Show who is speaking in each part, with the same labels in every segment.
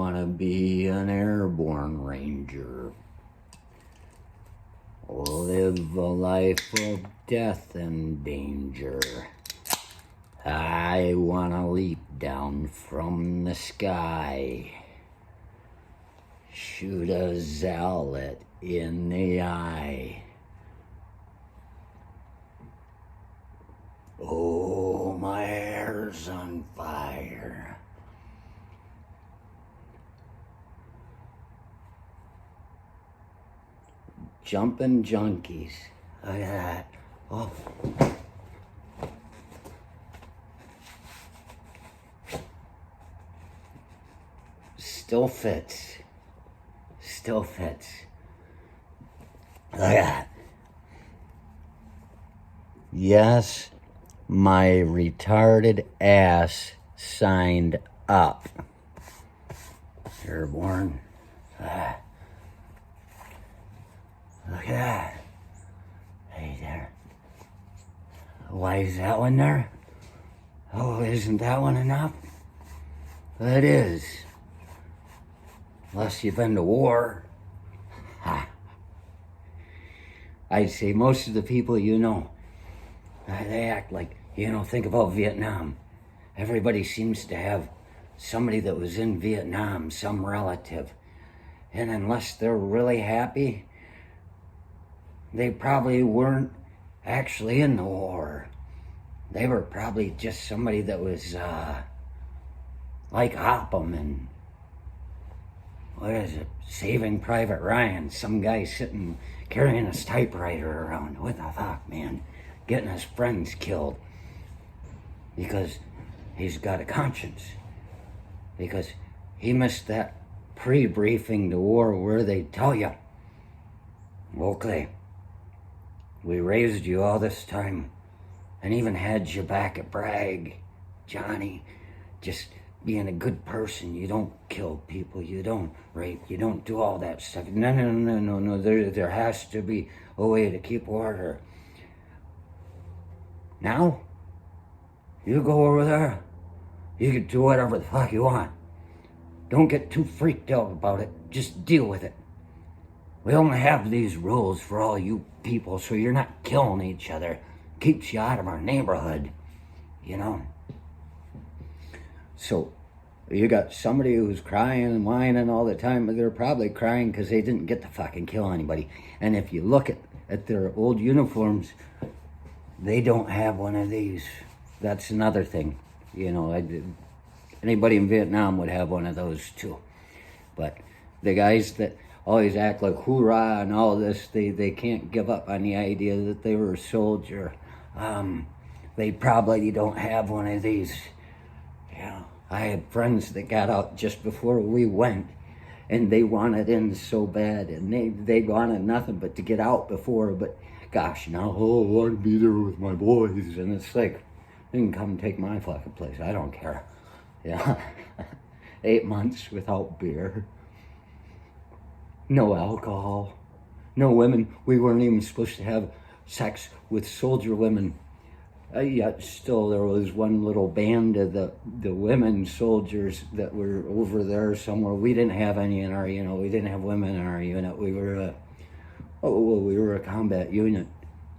Speaker 1: want to be an airborne ranger. Live a life of death and danger. I want to leap down from the sky. Shoot a zealot in the eye. Oh, my hair's on fire. Jumping junkies. Look at that. Oh. Still fits. Still fits. Look at that. Yes, my retarded ass signed up. Airborne. Look at that. Hey there. Why is that one there? Oh, isn't that one enough? It is. Unless you've been to war. Ha. I'd say most of the people you know, they act like, think about Vietnam. Everybody seems to have somebody that was in Vietnam, some relative. And unless they're really happy, they probably weren't actually in the war. They were probably just somebody that was like Oppum and what is it? Saving Private Ryan. Some guy sitting carrying his typewriter around. What the fuck, man? Getting his friends killed because he's got a conscience. Because he missed that pre-briefing to war where they tell you, okay, we raised you all this time and even had you back at Bragg, Johnny, just being a good person. You don't kill people, you don't rape, you don't do all that stuff. No. There has to be a way to keep order. Now, you go over there, you can do whatever the fuck you want. Don't get too freaked out about it. Just deal with it. We only have these rules for all you people so you're not killing each other. Keeps you out of our neighborhood, So, you got somebody who's crying and whining all the time, but they're probably crying because they didn't get to fucking kill anybody. And if you look at their old uniforms, they don't have one of these. That's another thing. Anybody in Vietnam would have one of those too. But the guys that always act like hoorah and all this, they can't give up on the idea that they were a soldier. They probably don't have one of these. I had friends that got out just before we went, and they wanted in so bad, and they wanted nothing but to get out before, but gosh, now, I want to be there with my boys, and it's like, you can come take my fucking place, I don't care. 8 months without beer, no alcohol, no women. We weren't even supposed to have sex with soldier women. Yet still there was one little band of the women soldiers that were over there somewhere. We didn't have any in our unit. We didn't have women in our unit. We were a combat unit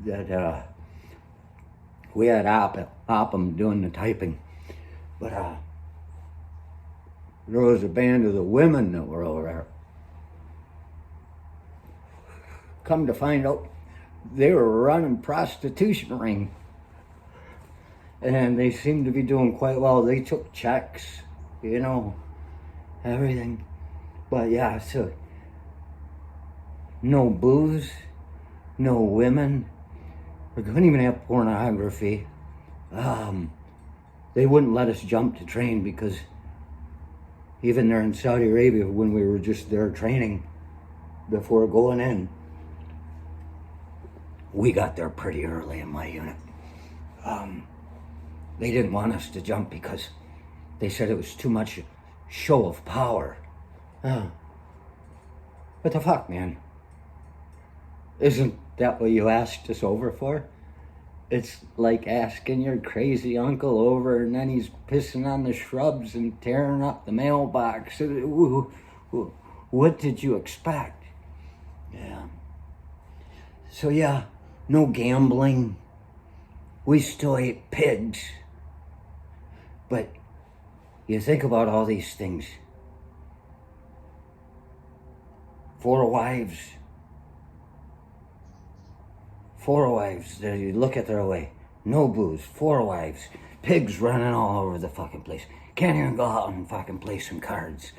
Speaker 1: that we had Oppum doing the typing. But there was a band of the women that were over there. Come to find out, they were running prostitution ring. And they seemed to be doing quite well. They took checks, everything. But yeah, so no booze, no women. We couldn't even have pornography. They wouldn't let us jump to train because even there in Saudi Arabia, when we were just there training before going in, we got there pretty early in my unit. They didn't want us to jump because they said it was too much show of power. What the fuck, man? Isn't that what you asked us over for? It's like asking your crazy uncle over and then he's pissing on the shrubs and tearing up the mailbox. What did you expect? Yeah. So yeah, no gambling. We still ate pigs. But you think about all these things. 4 wives. 4 wives. You look at their way. No booze. 4 wives. Pigs running all over the fucking place. Can't even go out and fucking play some cards.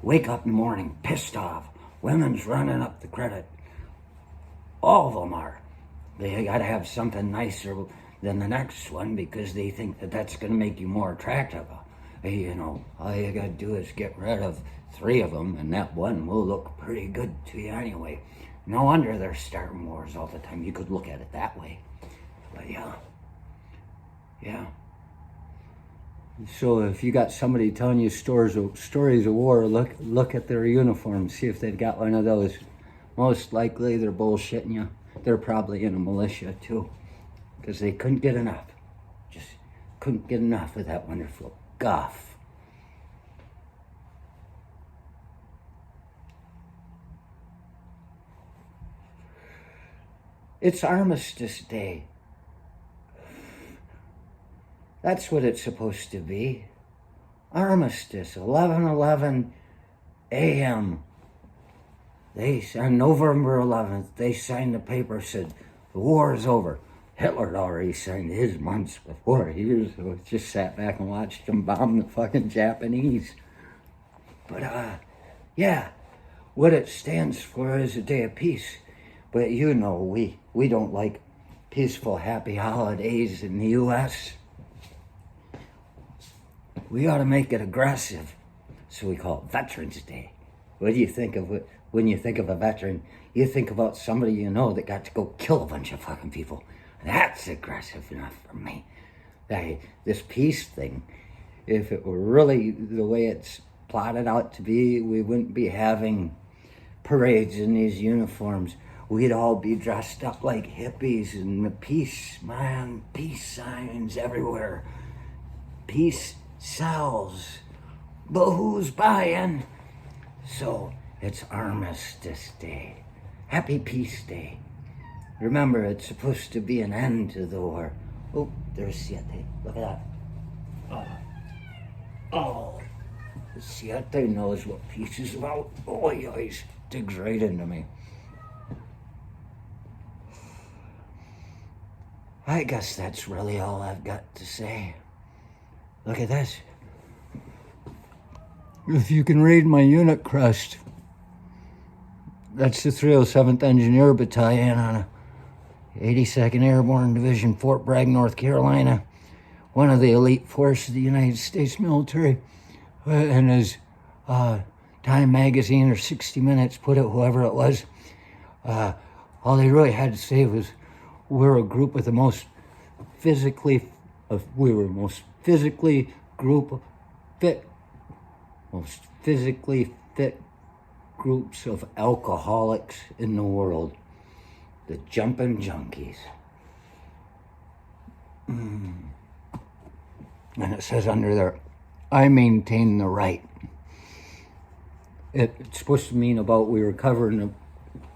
Speaker 1: Wake up in the morning pissed off. Women's running up the credit. All of them are. They gotta have something nicer than the next one because they think that that's gonna make you more attractive. All you gotta do is get rid of 3 of them and that one will look pretty good to you anyway. No wonder they're starting wars all the time. You could look at it that way. But yeah. So if you got somebody telling you stories of war, look at their uniform, see if they've got one of those. Most likely they're bullshitting you. They're probably in a militia too, because they couldn't get enough. Just couldn't get enough of that wonderful guff. It's Armistice Day. That's what it's supposed to be. Armistice, 11:11 a.m. On November 11th, they signed the paper, said the war is over. Hitler had already signed his months before. He just sat back and watched them bomb the fucking Japanese. But yeah, what it stands for is a day of peace. But we don't like peaceful, happy holidays in the U.S. We ought to make it aggressive, so we call it Veterans Day. What do you think of it? When you think of a veteran, you think about somebody that got to go kill a bunch of fucking people. That's aggressive enough for me. This peace thing, if it were really the way it's plotted out to be, we wouldn't be having parades in these uniforms. We'd all be dressed up like hippies and the peace signs everywhere. Peace sells, but who's buying? So it's Armistice Day. Happy Peace Day. Remember, it's supposed to be an end to the war. Oh, there's Siete. Look at that. Oh. Siete knows what peace is about. Oh, he digs right into me. I guess that's really all I've got to say. Look at this. If you can read my unit crest, that's the 307th Engineer Battalion on 82nd Airborne Division, Fort Bragg, North Carolina. One of the elite force of the United States military. And as Time Magazine or 60 Minutes put it, whoever it was, all they really had to say was, we're a group with the most physically fit groups of alcoholics in the world. The jumping junkies. And it says under there, I maintain the right. It's supposed to mean about we were covering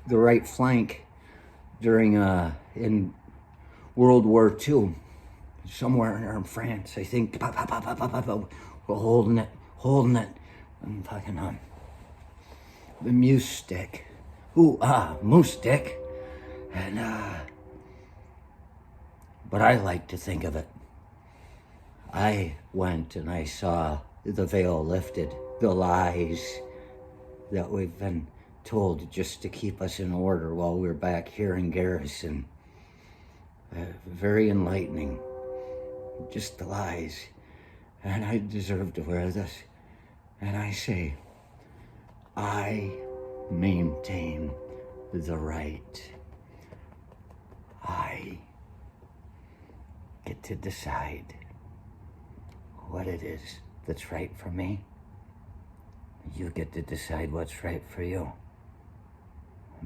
Speaker 1: the right flank during in World War II, somewhere in France, I think. We're holding it, and fucking on the moose stick. Moose stick, and but I like to think of it. I went and I saw the veil lifted, the lies that we've been told just to keep us in order while we're back here in garrison. Very enlightening. Just the lies. And I deserve to wear this. And I say, I maintain the right. I get to decide what it is that's right for me. You get to decide what's right for you.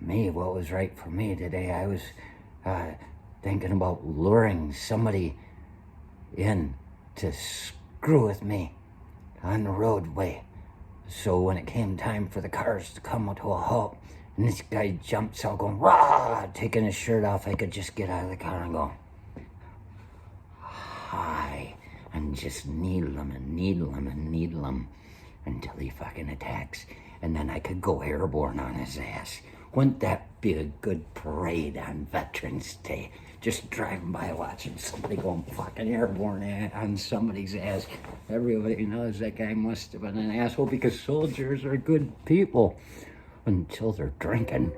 Speaker 1: Me, what was right for me today, I was thinking about luring somebody in to screw with me on the roadway. So when it came time for the cars to come to a halt, and this guy jumps out going, rah, taking his shirt off, I could just get out of the car and go, hi, and just needle him and needle him and needle him until he fucking attacks. And then I could go airborne on his ass. Wouldn't that be a good parade on Veterans Day? Just driving by watching somebody going fucking airborne on somebody's ass. Everybody knows that guy must have been an asshole because soldiers are good people until they're drinking.